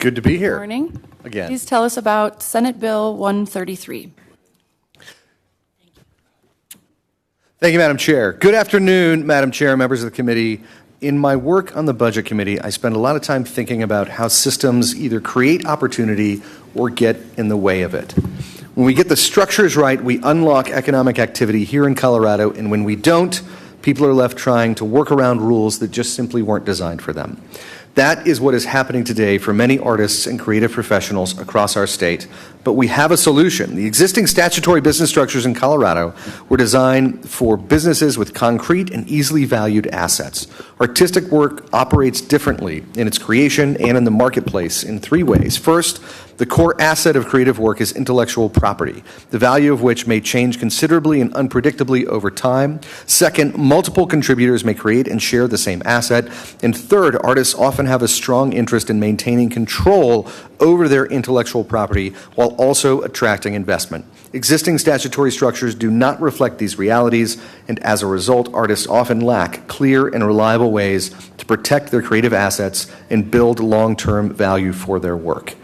Good to be here. Good morning. Again. Please tell us about Senate Bill 133. Thank you, Madam Chair. Good afternoon, Madam Chair, members of the committee. In my work on the Budget Committee, I spend a lot of time thinking about how systems either create opportunity or get in the way of it. When we get the structures right, we unlock economic activity here in Colorado, and when we don't, people are left trying to work around rules that just simply weren't designed for them. That is what is happening today for many artists and creative professionals across our state. But we have a solution. The existing statutory business structures in Colorado were designed for businesses with concrete and easily valued assets. Artistic work operates differently in its creation and in the marketplace in three ways. First, the core asset of creative work is intellectual property, the value of which may change considerably and unpredictably over time. Second, multiple contributors may create and share the same asset. And third, artists often have a strong interest in maintaining control over their intellectual property while also attracting investment. Existing statutory structures do not reflect these realities, and as a result, artists often lack clear and reliable ways to protect their creative assets and build long-term value for their work.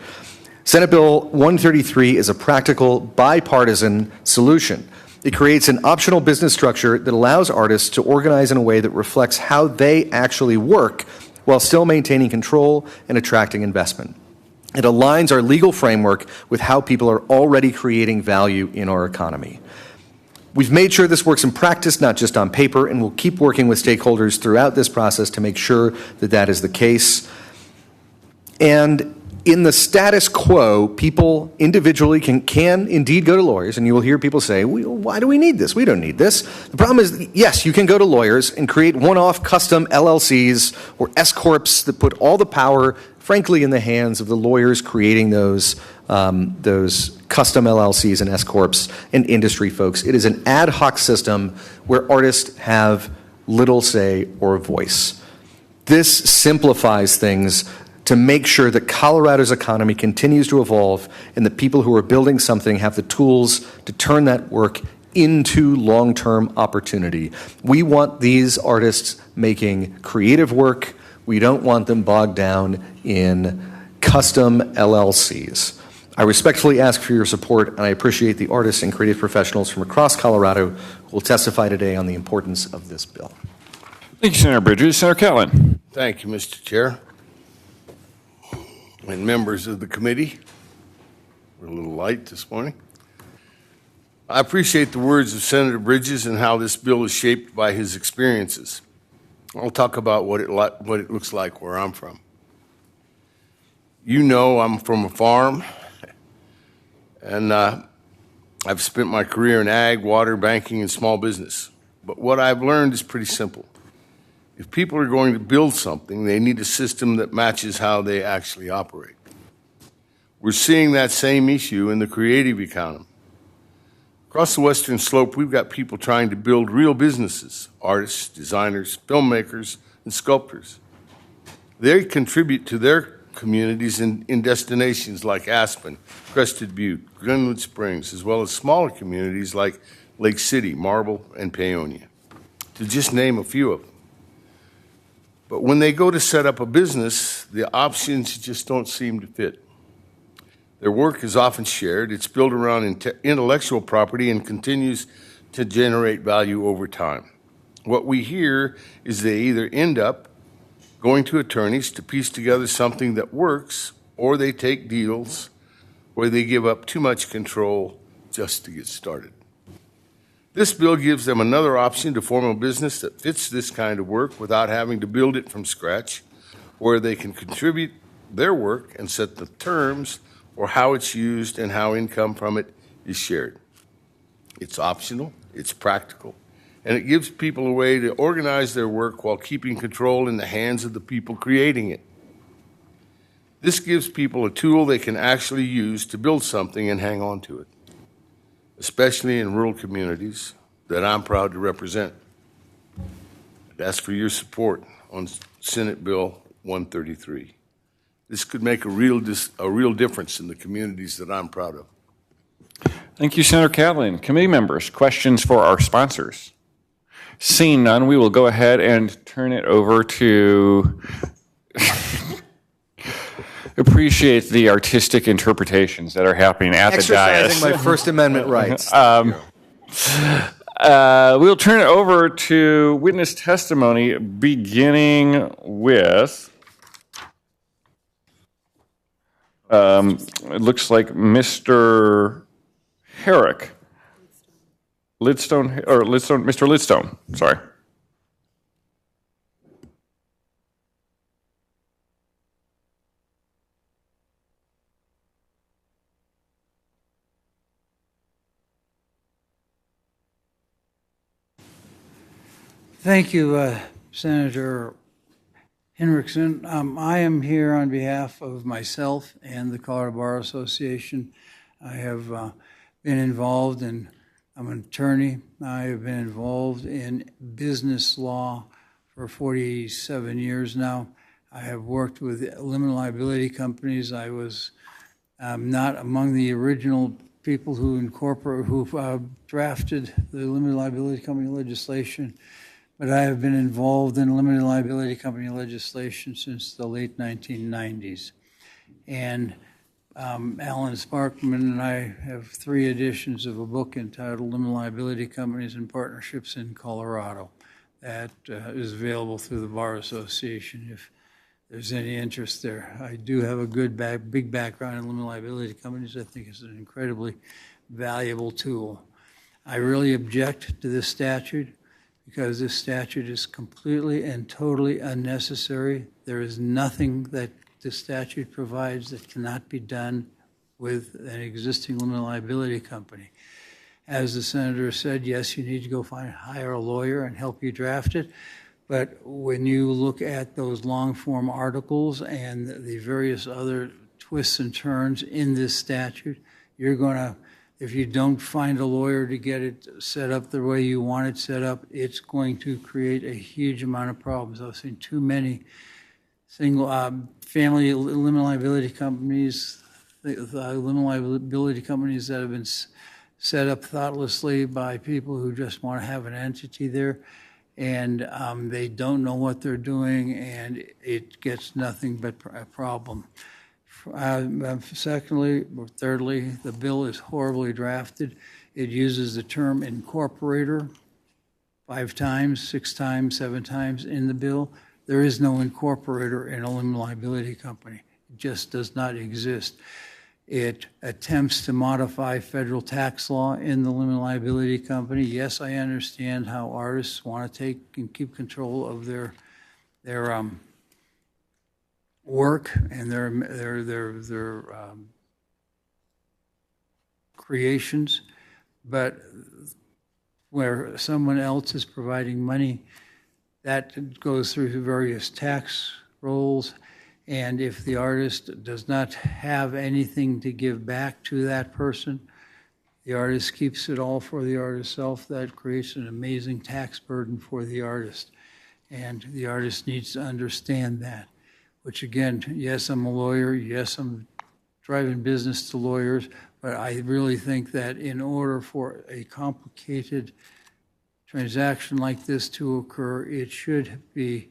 Senate Bill 133 is a practical, bipartisan solution. It creates an optional business structure that allows artists to organize in a way that reflects how they actually work while still maintaining control and attracting investment. It aligns our legal framework with how people are already creating value in our economy. We've made sure this works in practice, not just on paper, and we'll keep working with stakeholders throughout this process to make sure that that is the case. And in the status quo, people individually can indeed go to lawyers, and you will hear people say, why do we need this? We don't need this. The problem is, yes, you can go to lawyers and create one-off custom LLCs or S-corps that put all the power, frankly, in the hands of the lawyers creating those custom LLCs and S-corps and industry folks. It is an ad hoc system where artists have little say or voice. This simplifies things to make sure that Colorado's economy continues to evolve and that people who are building something have the tools to turn that work into long-term opportunity. We want these artists making creative work. We don't want them bogged down in custom LLCs. I respectfully ask for your support, and I appreciate the artists and creative professionals from across Colorado who will testify today on the importance of this bill. Thank you, Senator Bridges. Senator Catlin. Thank you, Mr. Chair. And members of the committee, we're a little light this morning. I appreciate the words of Senator Bridges and how this bill is shaped by his experiences. I'll talk about what it looks like where I'm from. You know I'm from a farm, and I've spent my career in ag, water, banking, and small business. But what I've learned is pretty simple. If people are going to build something, they need a system that matches how they actually operate. We're seeing that same issue in the creative economy. Across the Western Slope, we've got people trying to build real businesses, artists, designers, filmmakers, and sculptors. They contribute to their communities in destinations like Aspen, Crested Butte, Glenwood Springs, as well as smaller communities like Lake City, Marble, and Paonia, to just name a few of them. But when they go to set up a business, the options just don't seem to fit. Their work is often shared. It's built around intellectual property and continues to generate value over time. What we hear is they either end up going to attorneys to piece together something that works, or they take deals where they give up too much control just to get started. This bill gives them another option to form a business that fits this kind of work without having to build it from scratch, where they can contribute their work and set the terms for how it's used and how income from it is shared. It's optional, it's practical, and it gives people a way to organize their work while keeping control in the hands of the people creating it. This gives people a tool they can actually use to build something and hang on to it, especially in rural communities that I'm proud to represent. I'd ask for your support on Senate Bill 133. This could make a real difference in the communities that I'm proud of. Thank you, Senator Catlin. Committee members, questions for our sponsors? Seeing none, we will go ahead and turn it over to appreciate the artistic interpretations that are happening at the Exercising dais. my First Amendment rights. We'll turn it over to witness testimony, beginning with, it looks like Mr. Herrick. Mr. Lidstone, sorry. Thank you, Senator Henriksen. I am here on behalf of myself and the Colorado Bar Association. I have been involved in, I'm an attorney. I have been involved in business law for 47 years now. I have worked with limited liability companies. I was not among the original people who drafted the limited liability company legislation, but I have been involved in limited liability company legislation since the late 1990s. And Alan Sparkman and I have 3 editions of a book entitled Limited Liability Companies and Partnerships in Colorado that is available through the Bar Association if there's any interest there. I do have a good big background in limited liability companies. I think it's an incredibly valuable tool. I really object to this statute because this statute is completely and totally unnecessary. There is nothing that the statute provides that cannot be done with an existing limited liability company. As the senator said, yes, you need to go hire a lawyer and help you draft it. But when you look at those long-form articles and the various other twists and turns in this statute, you're going to, if you don't find a lawyer to get it set up the way you want it set up, it's going to create a huge amount of problems. I've seen too many single family limited liability companies, limited liability companies that have been set up thoughtlessly by people who just want to have an entity there, and they don't know what they're doing, and it gets nothing but a problem. Secondly, or thirdly, the bill is horribly drafted. It uses the term incorporator 5 times, 6 times, 7 times in the bill. There is no incorporator in a limited liability company. It just does not exist. It attempts to modify federal tax law in the limited liability company. Yes, I understand how artists want to take and keep control of their work and their creations, but where someone else is providing money, that goes through various tax rolls, and if the artist does not have anything to give back to that person, the artist keeps it all for the artist self. That creates an amazing tax burden for the artist, and the artist needs to understand that. Which again, yes, I'm a lawyer, yes, I'm driving business to lawyers, but I really think that in order for a complicated transaction like this to occur, it should be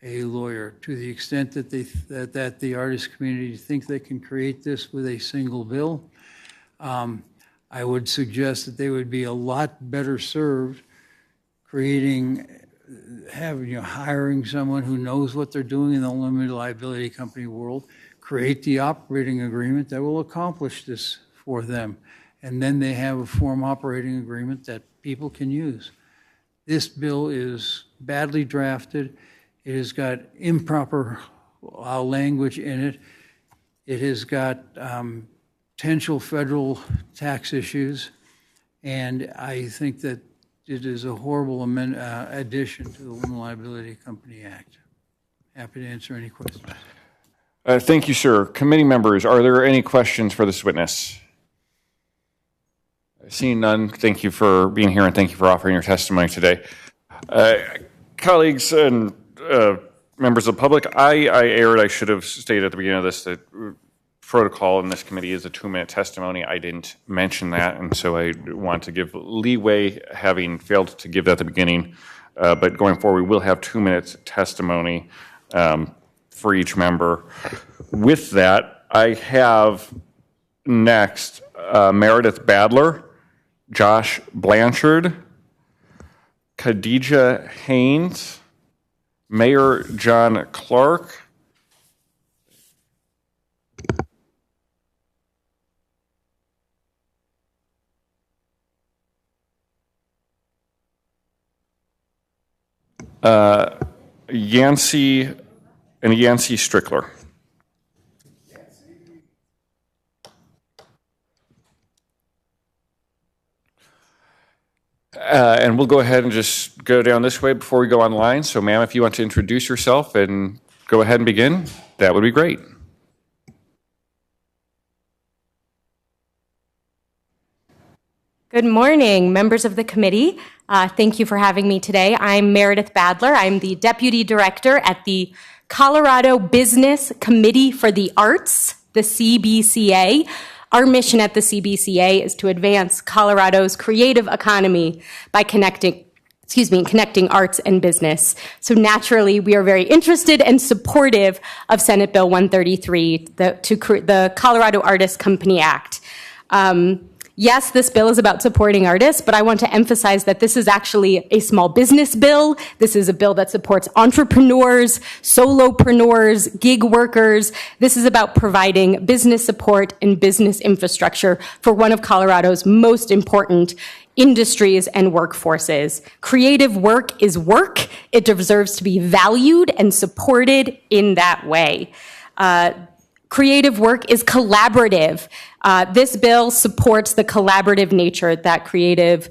a lawyer. To the extent that that the artist community think they can create this with a single bill, I would suggest that they would be a lot better served hiring someone who knows what they're doing in the limited liability company world, create the operating agreement that will accomplish this for them, and then they have a form operating agreement that people can use. This bill is badly drafted. It has got improper language in it. It has got potential federal tax issues, and I think that it is a horrible addition to the Limited Liability Company Act. Happy to answer any questions. Thank you, sir. Committee members, are there any questions for this witness? Seeing none, thank you for being here and thank you for offering your testimony today. Colleagues and members of the public, I should have stated at the beginning of this that protocol in this committee is a 2-minute testimony. I didn't mention that, and so I want to give leeway, having failed to give that at the beginning. But going forward, we will have 2 minutes testimony for each member. With that, I have next Meredith Badler, Josh Blanchard, Khadijah Haynes, Mayor John Clark, Yancey Strickler. And we'll go ahead and just go down this way before we go online. So, ma'am, if you want to introduce yourself and go ahead and begin, that would be great. Good morning, members of the committee. Thank you for having me today. I'm Meredith Badler. I'm the Deputy Director at the Colorado Business Committee for the Arts, the CBCA. Our mission at the CBCA is to advance Colorado's creative economy by connecting arts and business. So naturally, we are very interested and supportive of Senate Bill 133, the Colorado Artists Company Act. Yes, this bill is about supporting artists, but I want to emphasize that this is actually a small business bill. This is a bill that supports entrepreneurs, solopreneurs, gig workers. This is about providing business support and business infrastructure for one of Colorado's most important industries and workforces. Creative work is work. It deserves to be valued and supported in that way. Creative work is collaborative. This bill supports the collaborative nature that creative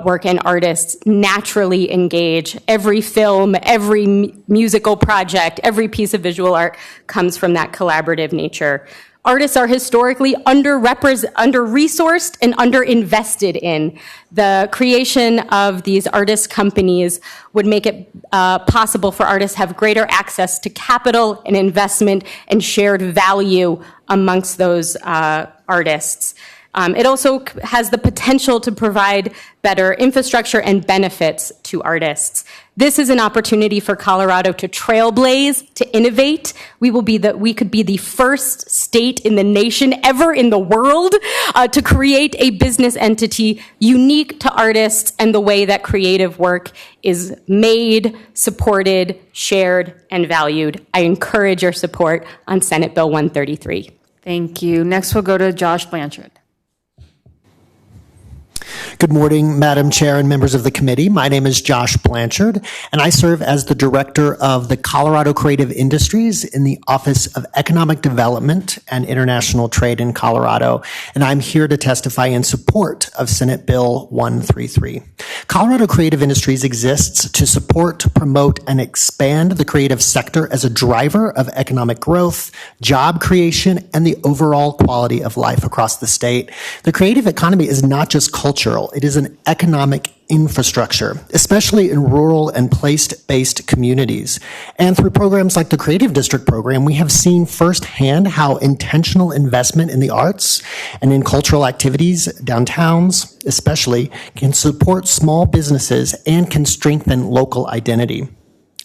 work and artists naturally engage. Every film, every musical project, every piece of visual art comes from that collaborative nature. Artists are historically under-resourced and under-invested in. The creation of these artist companies would make it possible for artists to have greater access to capital and investment and shared value amongst those artists. It also has the potential to provide better infrastructure and benefits to artists. This is an opportunity for Colorado to trailblaze, to innovate. We could be the first state in the nation, ever in the world, to create a business entity unique to artists and the way that creative work is made, supported, shared, and valued. I encourage your support on Senate Bill 133. Thank you. Next, we'll go to Josh Blanchard. Good morning, Madam Chair and members of the committee. My name is Josh Blanchard, and I serve as the Director of the Colorado Creative Industries in the Office of Economic Development and International Trade in Colorado, and I'm here to testify in support of Senate Bill 133. Colorado Creative Industries exists to support, promote, and expand the creative sector as a driver of economic growth, job creation, and the overall quality of life across the state. The creative economy is not just cultural. It is an economic infrastructure, especially in rural and place-based communities. And through programs like the Creative District program, we have seen firsthand how intentional investment in the arts and in cultural activities, downtowns especially, can support small businesses and can strengthen local identity.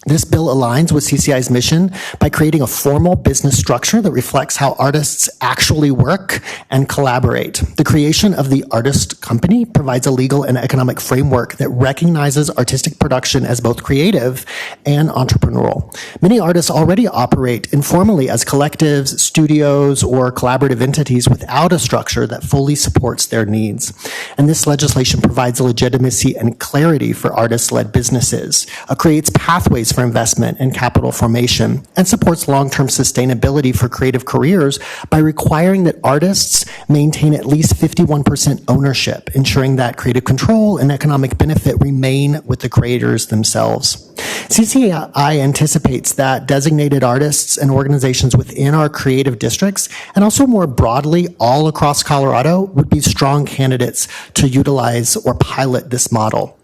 This bill aligns with CCI's mission by creating a formal business structure that reflects how artists actually work and collaborate. The creation of the artist company provides a legal and economic framework that recognizes artistic production as both creative and entrepreneurial. Many artists already operate informally as collectives, studios, or collaborative entities without a structure that fully supports their needs. And this legislation provides legitimacy and clarity for artist-led businesses, creates pathways for investment and capital formation, and supports long-term sustainability for creative careers by requiring that artists maintain at least 51% ownership, ensuring that creative control and economic benefit remain with the creators themselves. CCI anticipates that designated artists and organizations within our creative districts, and also more broadly all across Colorado, would be strong candidates to utilize or pilot this model.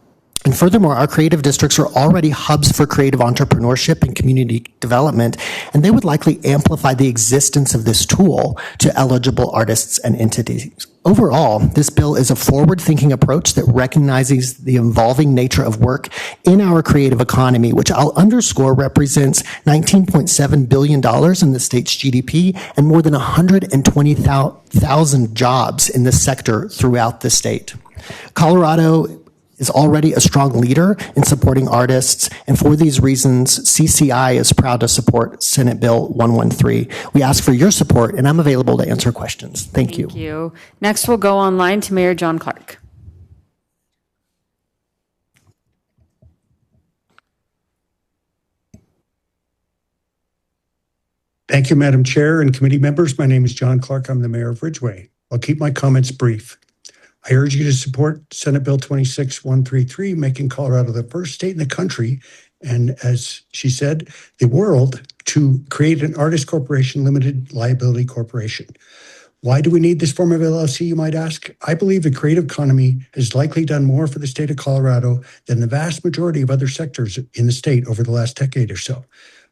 And furthermore, our creative districts are already hubs for creative entrepreneurship and community development, and they would likely amplify the existence of this tool to eligible artists and entities. Overall, this bill is a forward-thinking approach that recognizes the evolving nature of work in our creative economy, which I'll underscore represents $19.7 billion in the state's GDP and more than 120,000 jobs in this sector throughout the state. Colorado is already a strong leader in supporting artists, and for these reasons, CCI is proud to support Senate Bill 113. We ask for your support, and I'm available to answer questions. Thank you. Thank you. Next, we'll go online to Mayor John Clark. Thank you, Madam Chair and committee members. My name is John Clark. I'm the mayor of Ridgeway. I'll keep my comments brief. I urge you to support Senate Bill 26133, making Colorado the first state in the country, and as she said, the world, to create an artist corporation, limited liability corporation. Why do we need this form of LLC, you might ask? I believe the creative economy has likely done more for the state of Colorado than the vast majority of other sectors in the state over the last decade or so.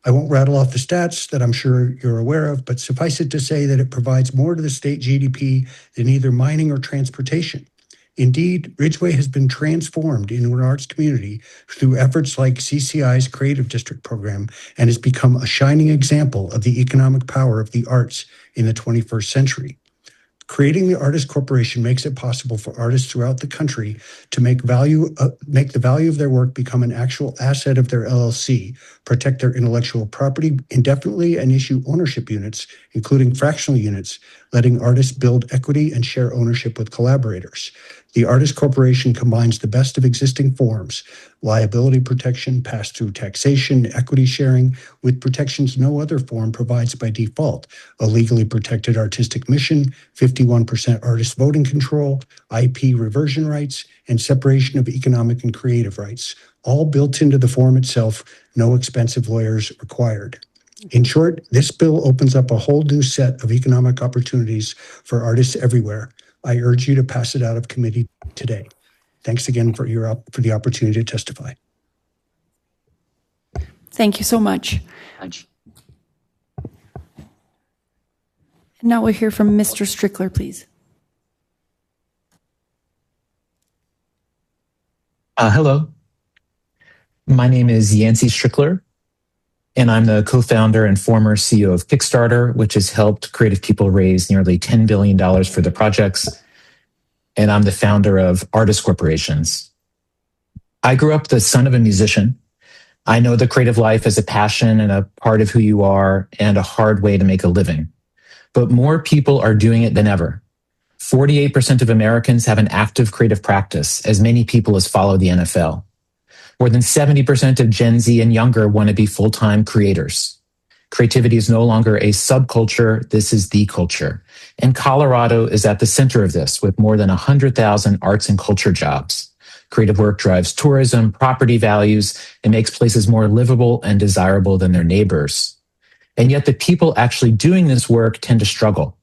I won't rattle off the stats that I'm sure you're aware of, but suffice it to say that it provides more to the state GDP than either mining or transportation. Indeed, Ridgeway has been transformed into an arts community through efforts like CCI's Creative District program and has become a shining example of the economic power of the arts in the 21st century. Creating the Artist Corporation makes it possible for artists throughout the country to make the value of their work become an actual asset of their LLC, protect their intellectual property indefinitely, and issue ownership units, including fractional units, letting artists build equity and share ownership with collaborators. The Artist Corporation combines the best of existing forms, liability protection, pass-through taxation, equity sharing, with protections no other form provides by default: a legally protected artistic mission, 51% artist voting control, IP reversion rights, and separation of economic and creative rights, all built into the form itself, no expensive lawyers required. In short, this bill opens up a whole new set of economic opportunities for artists everywhere. I urge you to pass it out of committee today. Thanks again for the opportunity to testify. Thank you so much. Now we'll hear from Mr. Strickler, please. Hello. My name is Yancey Strickler, and I'm the co-founder and former CEO of Kickstarter, which has helped creative people raise nearly $10 billion for their projects. And I'm the founder of Artist Corporations. I grew up the son of a musician. I know the creative life as a passion and a part of who you are and a hard way to make a living. But more people are doing it than ever. 48% of Americans have an active creative practice, as many people as follow the NFL. More than 70% of Gen Z and younger want to be full-time creators. Creativity is no longer a subculture, this is the culture. And Colorado is at the center of this, with more than 100,000 arts and culture jobs. Creative work drives tourism, property values, and makes places more livable and desirable than their neighbors. And yet the people actually doing this work tend to struggle.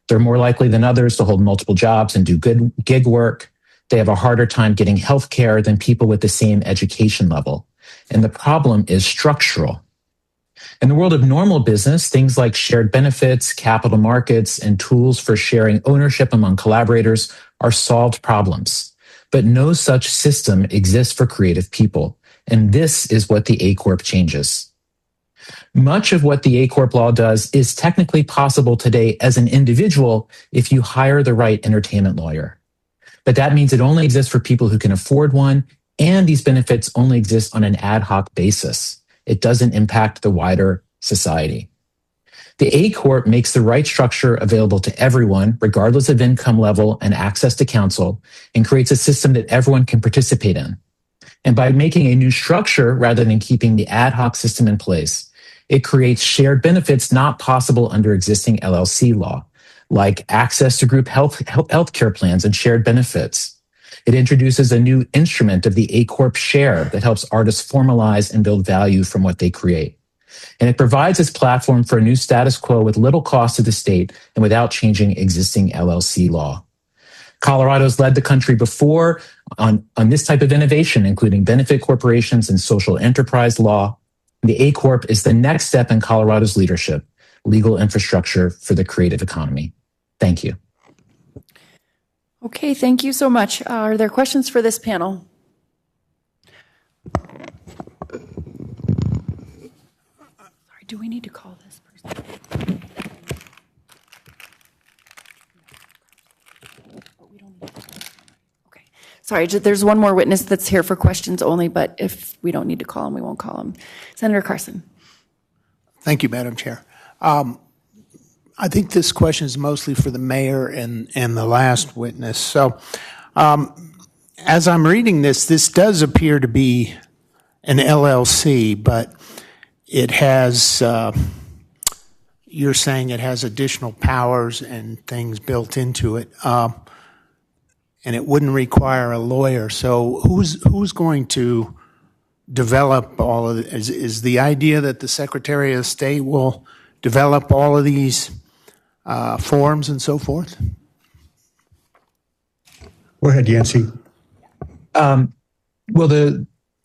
They're more likely than others to hold multiple jobs and do good gig work. They have a harder time getting health care than people with the same education level. And the problem is structural. In the world of normal business, things like shared benefits, capital markets, and tools for sharing ownership among collaborators are solved problems. But no such system exists for creative people. And this is what the A Corp changes. Much of what the A Corp law does is technically possible today as an individual if you hire the right entertainment lawyer. But that means it only exists for people who can afford one, and these benefits only exist on an ad hoc basis. It doesn't impact the wider society. The A Corp makes the right structure available to everyone, regardless of income level and access to counsel, and creates a system that everyone can participate in. And by making a new structure rather than keeping the ad hoc system in place, it creates shared benefits not possible under existing LLC law, like access to group health care plans and shared benefits. It introduces a new instrument of the A Corp share that helps artists formalize and build value from what they create. And it provides this platform for a new status quo with little cost to the state and without changing existing LLC law. Colorado's led the country before on this type of innovation, including benefit corporations and social enterprise law. The A Corp is the next step in Colorado's leadership, legal infrastructure for the creative economy. Thank you. Okay, thank you so much. Are there questions for this panel? Sorry, do we need to call this person? Okay. Sorry, there's one more witness that's here for questions only, but if we don't need to call him, we won't call him. Senator Carson. Thank you, Madam Chair. I think this question is mostly for the mayor and the last witness. So as I'm reading this does appear to be an LLC, but it has, you're saying it has additional powers and things built into it, and it wouldn't require a lawyer. So who's going to develop all of it? Is the idea that the Secretary of State will develop all of these forms and so forth? Go ahead, Yancey.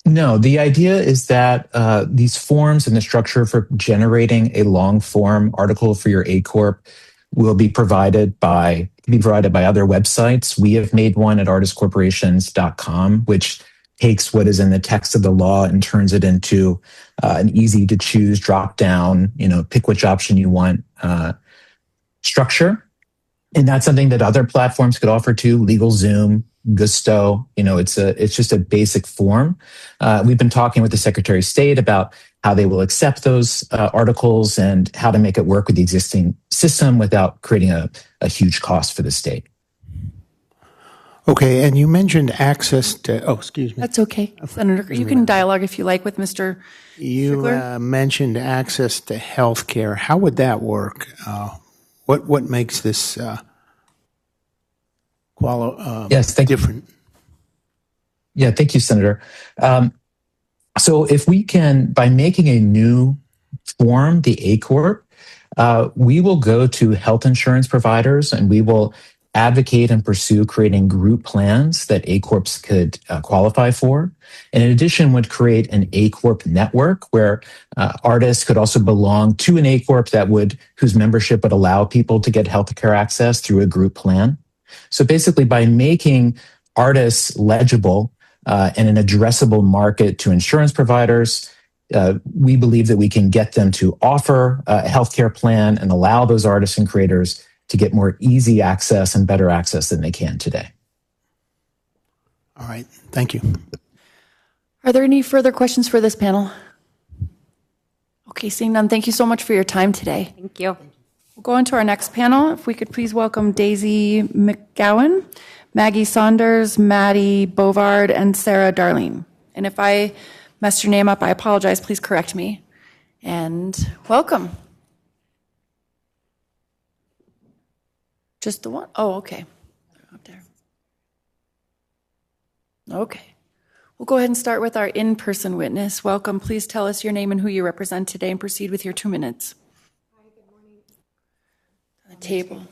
No, the idea is that these forms and the structure for generating a long form article for your A Corp will be provided by other websites. We have made one at artistcorporations.com, which takes what is in the text of the law and turns it into an easy to choose drop down, pick which option you want structure. And that's something that other platforms could offer too. LegalZoom, Gusto, it's just a basic form. We've been talking with the Secretary of State about how they will accept those articles and how to make it work with the existing system without creating a huge cost for the state. Okay, and you mentioned access to, excuse me. That's okay. Senator, you can dialogue if you like with Mr. Strickler. You mentioned access to health care. How would that work? What makes this different? Yeah, thank you, Senator. So if we can, by making a new form, the A Corp, we will go to health insurance providers and we will advocate and pursue creating group plans that A Corps could qualify for. And in addition, would create an A Corp network where artists could also belong to an A Corp whose membership would allow people to get healthcare access through a group plan. So basically, by making artists legible and an addressable market to insurance providers, we believe that we can get them to offer a healthcare plan and allow those artists and creators to get more easy access and better access than they can today. All right. Thank you. Are there any further questions for this panel? Okay, seeing none, thank you so much for your time today. Thank you. We'll go on to our next panel. If we could please welcome Daisy McGowan, Maggie Saunders, Maddie Bovard, and Sarah Darlene. And if I messed your name up, I apologize. Please correct me. And welcome. Just the one? Oh, okay. Up there. Okay. We'll go ahead and start with our in-person witness. Welcome. Please tell us your name and who you represent today and proceed with your 2 minutes. Hi, good morning. The table.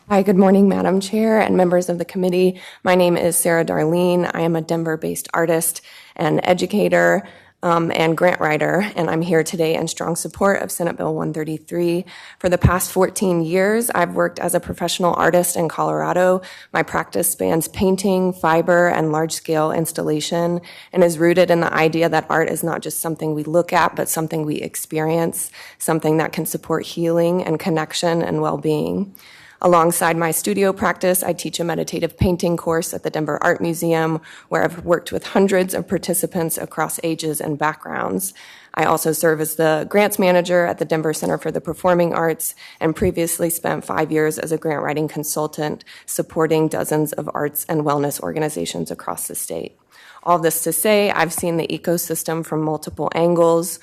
Hi, good morning, Madam Chair and members of the committee. My name is Sarah Darlene. I am a Denver-based artist and educator and grant writer, and I'm here today in strong support of Senate Bill 133. For the past 14 years, I've worked as a professional artist in Colorado. My practice spans painting, fiber, and large-scale installation, and is rooted in the idea that art is not just something we look at, but something we experience, something that can support healing and connection and well-being. Alongside my studio practice, I teach a meditative painting course at the Denver Art Museum, where I've worked with hundreds of participants across ages and backgrounds. I also serve as the grants manager at the Denver Center for the Performing Arts, and previously spent 5 years as a grant writing consultant supporting dozens of arts and wellness organizations across the state. All this to say, I've seen the ecosystem from multiple angles,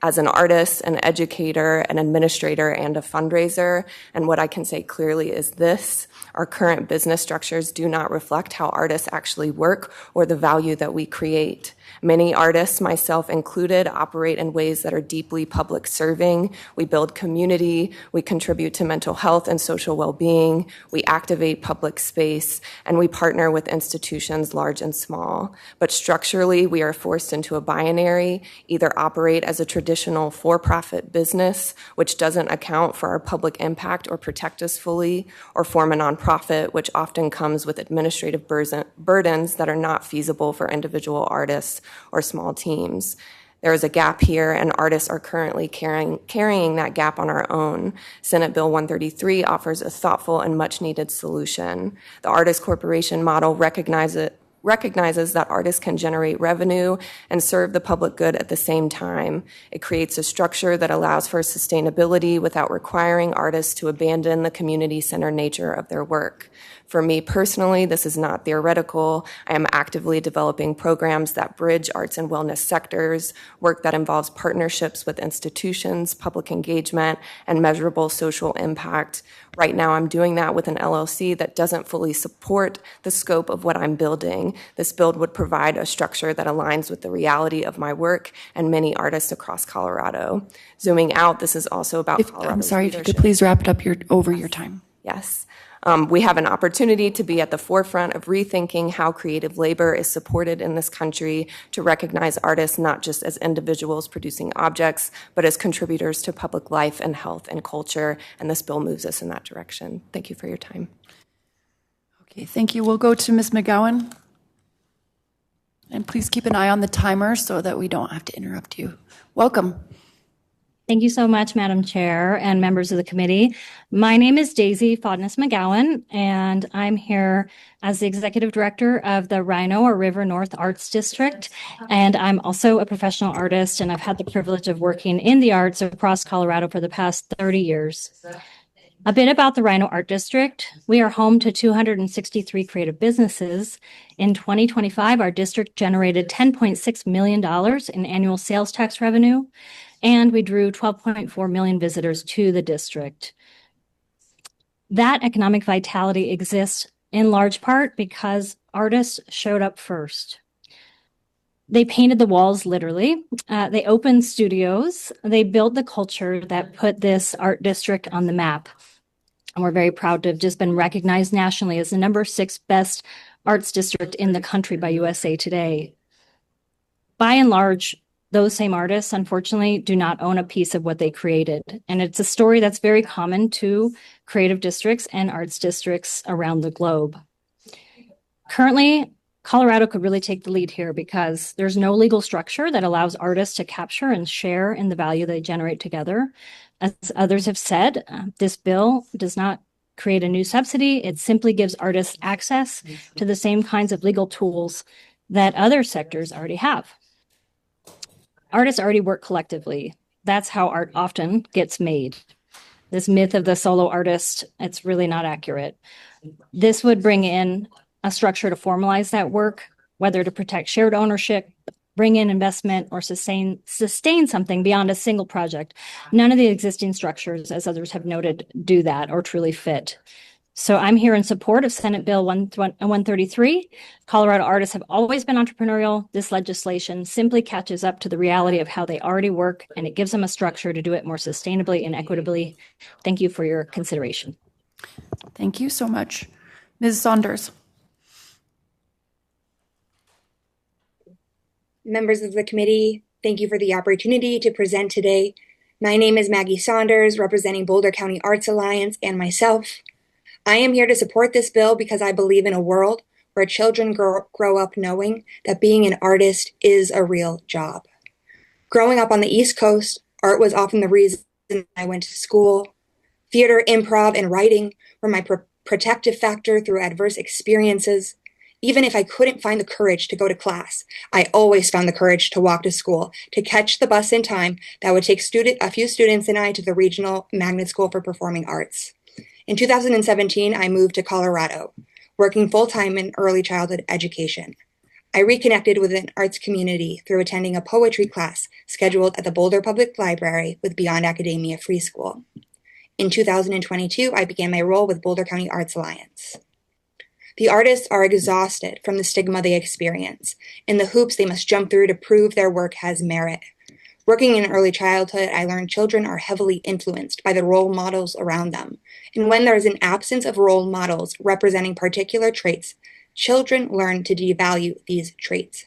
as an artist, an educator, an administrator, and a fundraiser. And what I can say clearly is this: our current business structures do not reflect how artists actually work or the value that we create. Many artists, myself included, operate in ways that are deeply public serving. We build community, we contribute to mental health and social well-being, we activate public space, and we partner with institutions large and small. But structurally, we are forced into a binary, either operate as a traditional for-profit business, which doesn't account for our public impact or protect us fully, or form a nonprofit, which often comes with administrative burdens that are not feasible for individual artists or small teams. There is a gap here, and artists are currently carrying that gap on our own. Senate Bill 133 offers a thoughtful and much-needed solution. The Artist Corporation model recognizes that artists can generate revenue and serve the public good at the same time. It creates a structure that allows for sustainability without requiring artists to abandon the community-centered nature of their work. For me personally, this is not theoretical. I am actively developing programs that bridge arts and wellness sectors, work that involves partnerships with institutions, public engagement, and measurable social impact. Right now, I'm doing that with an LLC that doesn't fully support the scope of what I'm building. This build would provide a structure that aligns with the reality of my work and many artists across Colorado. Zooming out, this is also about Colorado's I'm sorry, if you leadership. could please wrap it up over your time. Yes. We have an opportunity to be at the forefront of rethinking how creative labor is supported in this country, to recognize artists not just as individuals producing objects, but as contributors to public life and health and culture, and this bill moves us in that direction. Thank you for your time. Okay, thank you. We'll go to Ms. McGowan. And please keep an eye on the timer so that we don't have to interrupt you. Welcome. Thank you so much, Madam Chair and members of the committee. My name is Daisy Fodness McGowan, and I'm here as the Executive Director of the Rhino or River North Arts District. And I'm also a professional artist, and I've had the privilege of working in the arts across Colorado for the past 30 years. A bit about the Rhino Art District. We are home to 263 creative businesses. In 2025, our district generated $10.6 million in annual sales tax revenue, and we drew 12.4 million visitors to the district. That economic vitality exists in large part because artists showed up first. They painted the walls, literally. They opened studios. They built the culture that put this art district on the map. And we're very proud to have just been recognized nationally as the number 6 best arts district in the country by USA Today. By and large, those same artists, unfortunately, do not own a piece of what they created. And it's a story that's very common to creative districts and arts districts around the globe. Currently, Colorado could really take the lead here because there's no legal structure that allows artists to capture and share in the value they generate together. As others have said, this bill does not create a new subsidy. It simply gives artists access to the same kinds of legal tools that other sectors already have. Artists already work collectively. That's how art often gets made. This myth of the solo artist, it's really not accurate. This would bring in a structure to formalize that work, whether to protect shared ownership, bring in investment, or sustain something beyond a single project. None of the existing structures, as others have noted, do that or truly fit. So I'm here in support of Senate Bill 133. Colorado artists have always been entrepreneurial. This legislation simply catches up to the reality of how they already work, and it gives them a structure to do it more sustainably and equitably. Thank you for your consideration. Thank you so much. Ms. Saunders. Members of the committee, thank you for the opportunity to present today. My name is Maggie Saunders, representing Boulder County Arts Alliance and myself. I am here to support this bill because I believe in a world where children grow up knowing that being an artist is a real job. Growing up on the East Coast, art was often the reason I went to school. Theater, improv, and writing were my protective factor through adverse experiences. Even if I couldn't find the courage to go to class, I always found the courage to walk to school, to catch the bus in time that would take a few students and I to the Regional Magnet School for Performing Arts. In 2017, I moved to Colorado, working full-time in early childhood education. I reconnected with an arts community through attending a poetry class scheduled at the Boulder Public Library with Beyond Academia Free School. In 2022, I began my role with Boulder County Arts Alliance. The artists are exhausted from the stigma they experience and the hoops they must jump through to prove their work has merit. Working in early childhood, I learned children are heavily influenced by the role models around them. And when there is an absence of role models representing particular traits, children learn to devalue these traits.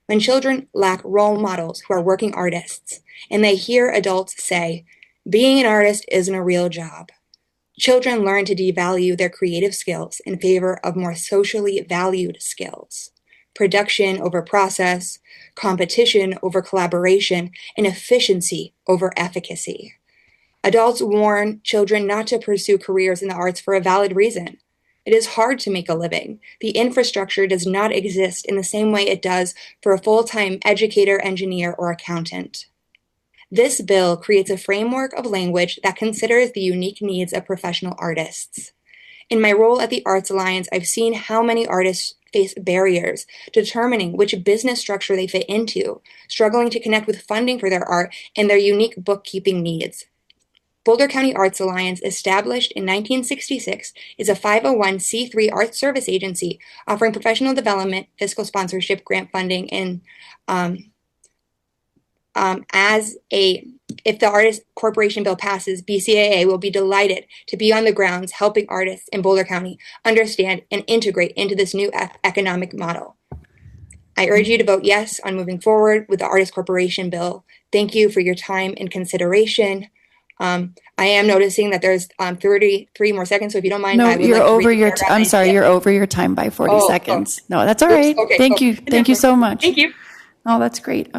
When children lack role models who are working artists, and they hear adults say, being an artist isn't a real job, children learn to devalue their creative skills in favor of more socially valued skills. Production over process, competition over collaboration, and efficiency over efficacy. Adults warn children not to pursue careers in the arts for a valid reason. It is hard to make a living. The infrastructure does not exist in the same way it does for a full-time educator, engineer, or accountant. This bill creates a framework of language that considers the unique needs of professional artists. In my role at the Arts Alliance, I've seen how many artists face barriers determining which business structure they fit into, struggling to connect with funding for their art and their unique bookkeeping needs. Boulder County Arts Alliance, established in 1966, is a 501c3 arts service agency offering professional development, fiscal sponsorship, grant funding, and if the Artist Corporation Bill passes, BCAA will be delighted to be on the grounds helping artists in Boulder County understand and integrate into this new economic model. I urge you to vote yes on moving forward with the Artist Corporation Bill. Thank you for your time and consideration. I am noticing that there's 33 more seconds, so if you don't mind, No, I would you're like to over read the your. paragraph I'm and sorry, skip. you're over your time by 40 seconds. No, that's all right. Okay, Thank okay. you. Thank you so much. Thank you. Oh, that's great.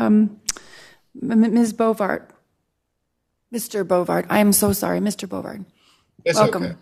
Ms. Bovard. Mr. Bovard. I am so sorry, Mr. Bovard. It's Welcome. okay.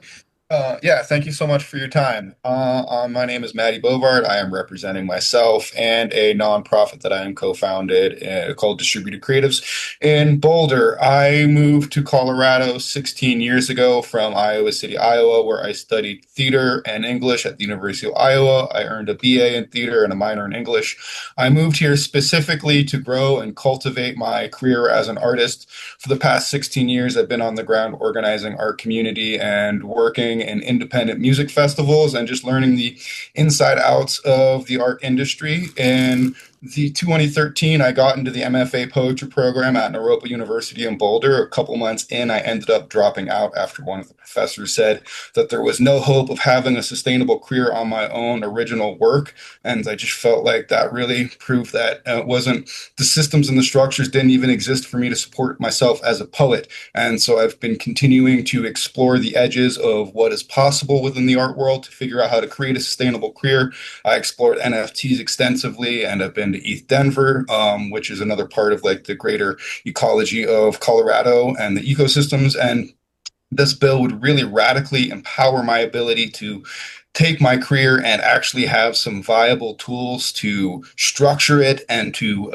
Yeah, thank you so much for your time. My name is Matty Bovard. I am representing myself and a nonprofit that I am co-founded called Distributed Creatives in Boulder. I moved to Colorado 16 years ago from Iowa City, Iowa, where I studied theater and English at the University of Iowa. I earned a BA in theater and a minor in English. I moved here specifically to grow and cultivate my career as an artist. For the past 16 years, I've been on the ground organizing art community and working in independent music festivals and just learning the inside outs of the art industry. In 2013, I got into the MFA poetry program at Naropa University in Boulder. A couple months in, I ended up dropping out after one of the professors said that there was no hope of having a sustainable career on my own original work. And I just felt like that really proved that it wasn't, the systems and the structures didn't even exist for me to support myself as a poet. And so I've been continuing to explore the edges of what is possible within the art world to figure out how to create a sustainable career. I explored NFTs extensively and have been to ETH Denver, which is another part of like the greater ecology of Colorado and the ecosystems. And this bill would really radically empower my ability to take my career and actually have some viable tools to structure it and to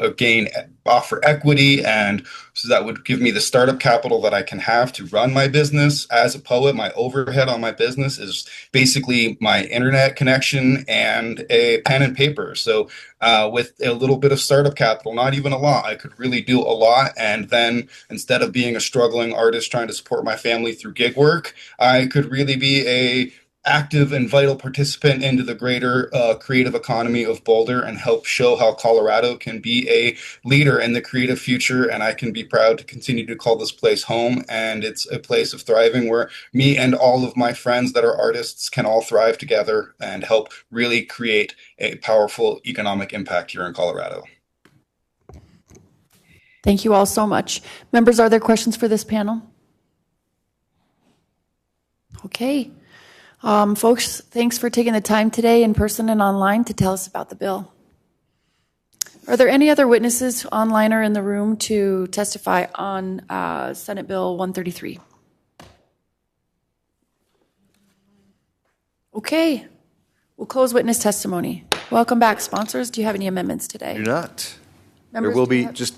offer equity. And so that would give me the startup capital that I can have to run my business. As a poet, my overhead on my business is basically my internet connection and a pen and paper. So with a little bit of startup capital, not even a lot, I could really do a lot. And then instead of being a struggling artist trying to support my family through gig work, I could really be a active and vital participant into the greater creative economy of Boulder and help show how Colorado can be a leader in the creative future. And I can be proud to continue to call this place home. And it's a place of thriving where me and all of my friends that are artists can all thrive together and help really create a powerful economic impact here in Colorado. Thank you all so much. Members, are there questions for this panel? Okay. Folks, thanks for taking the time today in person and online to tell us about the bill. Are there any other witnesses online or in the room to testify on Senate Bill 133? Okay, we'll close witness testimony. Welcome back, sponsors. Do you have any amendments today? Do not. Members, there will do you be, have- just,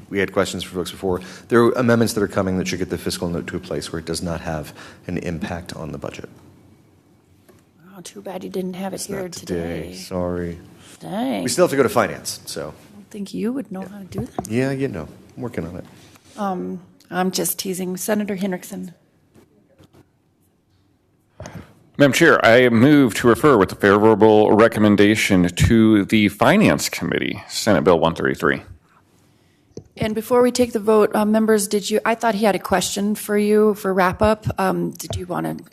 we had questions for folks before. There are amendments that are coming that should get the fiscal note to a place where it does not have an impact on the budget. Oh, too bad you didn't have it here Not today. Sorry. Dang. We still have to go to finance, so. I don't think you would know how to do that. Yeah, you know, I'm working on it. I'm just teasing. Senator Henriksen. Madam Chair, I move to refer with a favorable recommendation to the Finance Committee, Senate Bill 133. And before we take the vote, members, I thought he had a question for you for wrap-up. Did you want to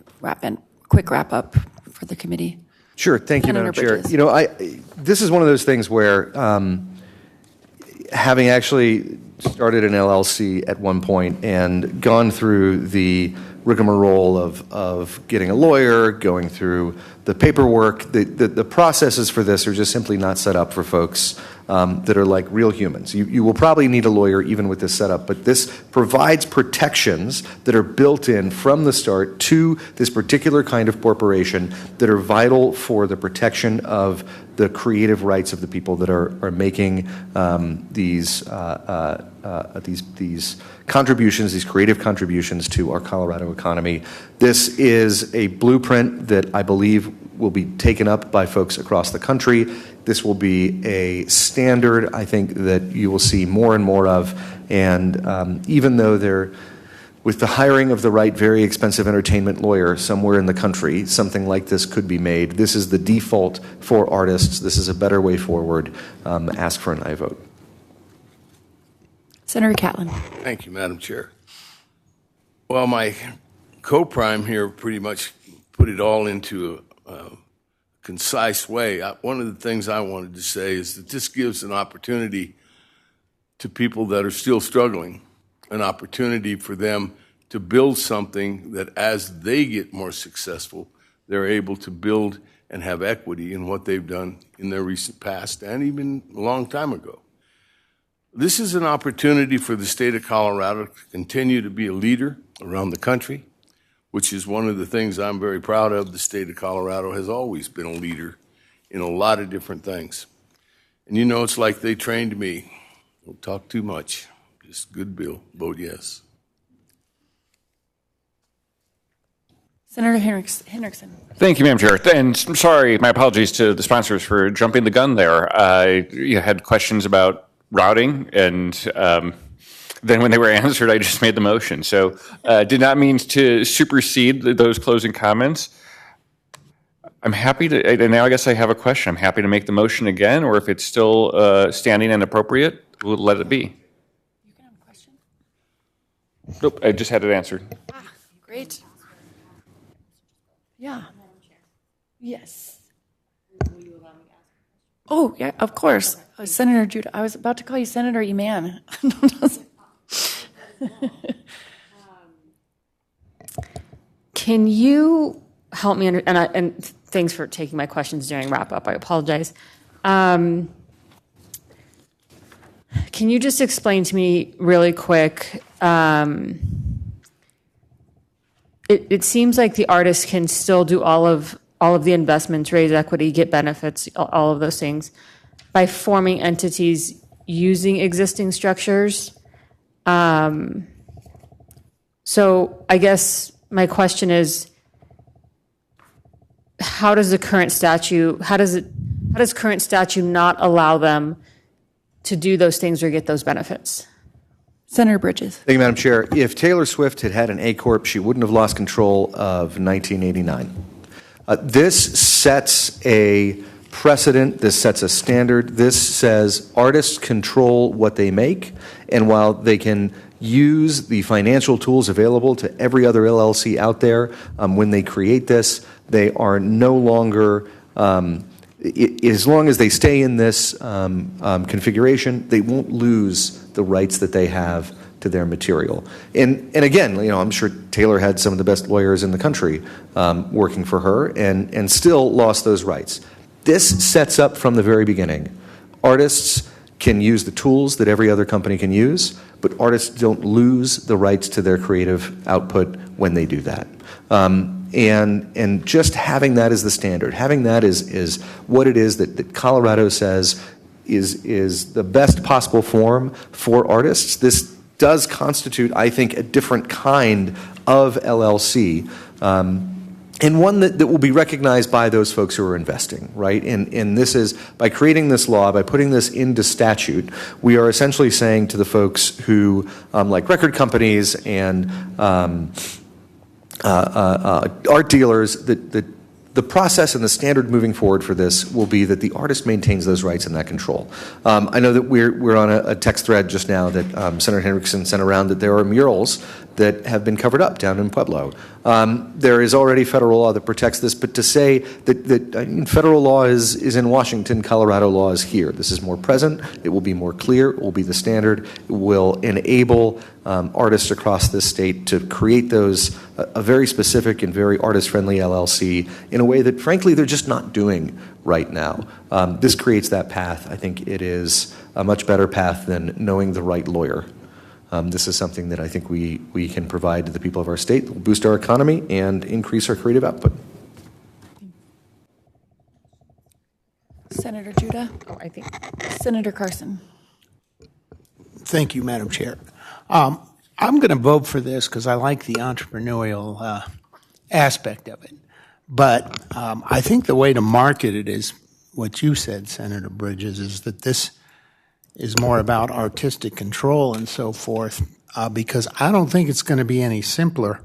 quick wrap-up for the committee? Sure. Thank you, Senator Madam Chair. Bridges. You know, this is one of those things where, having actually started an LLC at one point and gone through the rigmarole of getting a lawyer, going through the paperwork, the processes for this are just simply not set up for folks that are like real humans. You will probably need a lawyer even with this setup, but this provides protections that are built in from the start to this particular kind of corporation that are vital for the protection of the creative rights of the people that are making these contributions, these creative contributions to our Colorado economy. This is a blueprint that I believe will be taken up by folks across the country. This will be a standard, I think, that you will see more and more of. And even though with the hiring of the right very expensive entertainment lawyer somewhere in the country, something like this could be made. This is the default for artists. This is a better way forward. Ask for an aye vote. Senator Catlin. Thank you, Madam Chair. Well, my co-prime here pretty much put it all into a concise way. One of the things I wanted to say is that this gives an opportunity to people that are still struggling, an opportunity for them to build something that as they get more successful, they're able to build and have equity in what they've done in their recent past and even a long time ago. This is an opportunity for the state of Colorado to continue to be a leader around the country, which is one of the things I'm very proud of. The state of Colorado has always been a leader in a lot of different things. And you know, it's like they trained me. Don't talk too much. Just good bill. Vote yes. Senator Hendrickson. Thank you, Madam Chair. And sorry, my apologies to the sponsors for jumping the gun there. I had questions about routing, and then when they were answered, I just made the motion. So did not mean to supersede those closing comments. I'm happy to, and now I guess I have a question. I'm happy to make the motion again, or if it's still standing and appropriate, we'll let it be. You can have a question. Nope, I just had it answered. Great. Yeah. Yes. Oh, yeah, of course. Senator Judah. I was about to call you Senator Eman. Can you help me and thanks for taking my questions during wrap up. I apologize. Can you just explain to me really quick? It seems like the artists can still do all of the investments, raise equity, get benefits, all of those things by forming entities using existing structures. So I guess my question is, how does current statute not allow them to do those things or get those benefits? Senator Bridges. Thank you, Madam Chair. If Taylor Swift had had an A Corp, she wouldn't have lost control of 1989. This sets a precedent. This sets a standard. This says artists control what they make, and while they can use the financial tools available to every other LLC out there, when they create this, they are no longer, as long as they stay in this configuration, they won't lose the rights that they have to their material. And again, I'm sure Taylor had some of the best lawyers in the country working for her and still lost those rights. This sets up from the very beginning. Artists can use the tools that every other company can use, but artists don't lose the rights to their creative output when they do that. And just having that as the standard, having that is what it is that Colorado says is the best possible form for artists. This does constitute, I think, a different kind of LLC, and one that will be recognized by those folks who are investing, right? And this is, by creating this law, by putting this into statute, we are essentially saying to the folks who, like record companies and art dealers, that the process and the standard moving forward for this will be that the artist maintains those rights and that control. I know that we're on a text thread just now that Senator Henriksen sent around that there are murals that have been covered up down in Pueblo. There is already federal law that protects this, but to say that federal law is in Washington, Colorado law is here. This is more present. It will be more clear. It will be the standard. It will enable artists across this state to create those a very specific and very artist-friendly LLC in a way that, frankly, they're just not doing right now. This creates that path. I think it is a much better path than knowing the right lawyer. This is something that I think we can provide to the people of our state that will boost our economy and increase our creative output. Senator Judah? Oh, I think. Senator Carson? Thank you, Madam Chair. I'm going to vote for this because I like the entrepreneurial aspect of it. But I think the way to market it is what you said, Senator Bridges, is that this is more about artistic control and so forth, because I don't think it's going to be any simpler.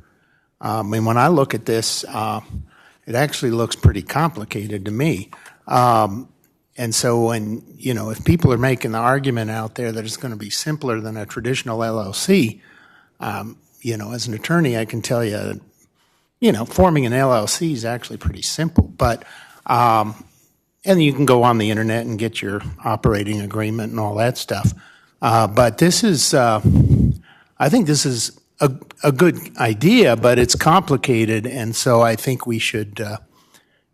I mean, when I look at this, it actually looks pretty complicated to me. And so when, if people are making the argument out there that it's going to be simpler than a traditional LLC, as an attorney, I can tell you, forming an LLC is actually pretty simple. But, and you can go on the internet and get your operating agreement and all that stuff. But this is, I think this is a good idea, but it's complicated. And so I think we should,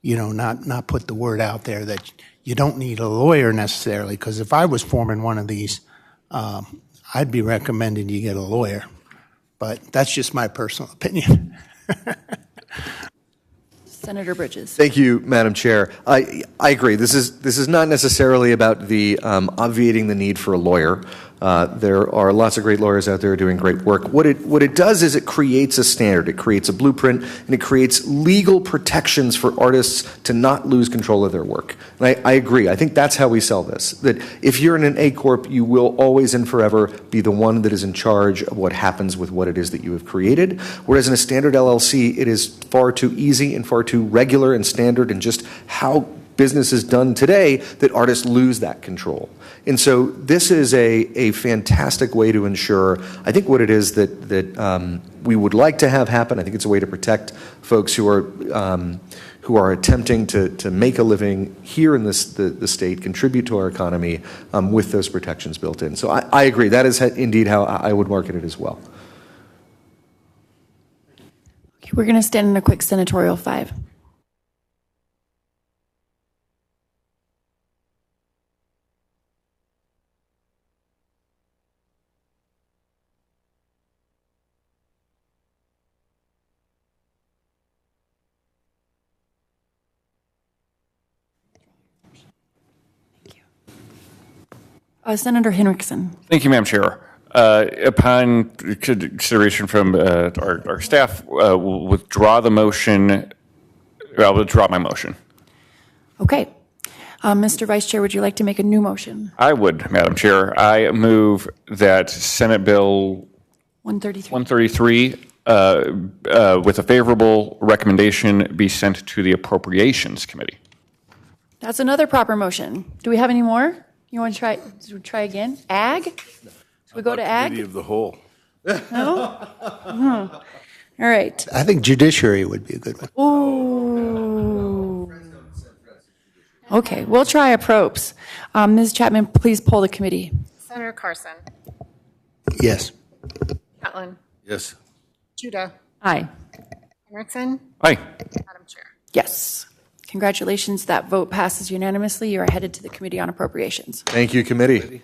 not put the word out there that you don't need a lawyer necessarily, because if I was forming one of these, I'd be recommending you get a lawyer. But that's just my personal opinion. Senator Bridges. Thank you, Madam Chair. I agree. This is not necessarily about the obviating the need for a lawyer. There are lots of great lawyers out there doing great work. What it does is it creates a standard, it creates a blueprint, and it creates legal protections for artists to not lose control of their work. And I agree. I think that's how we sell this. That if you're in an A Corp, you will always and forever be the one that is in charge of what happens with what it is that you have created. Whereas in a standard LLC, it is far too easy and far too regular and standard and just how business is done today that artists lose that control. And so this is a fantastic way to ensure, I think, what it is that we would like to have happen. I think it's a way to protect folks who are attempting to make a living here in the state, contribute to our economy with those protections built in. So I agree. That is indeed how I would market it as well. Okay, we're going to stand in a quick senatorial 5. Senator Henriksen. Thank you, Madam Chair. Upon consideration from our staff, we'll withdraw the motion. I'll withdraw my motion. Okay. Mr. Vice Chair, would you like to make a new motion? I would, Madam Chair. I move that Senate Bill 133 with a favorable recommendation be sent to the Appropriations Committee. That's another proper motion. Do we have any more? You want to try again? Ag? Should we go to ag? Committee of the whole. No? All right. I think judiciary would be a good one. Ooh. Okay, we'll try approps. Ms. Chapman, please poll the committee. Senator Carson. Yes. Catlin. Yes. Judah. Aye. Henriksen. Aye. Madam Chair. Yes. Congratulations. That vote passes unanimously. You are headed to the Committee on Appropriations. Thank you, committee.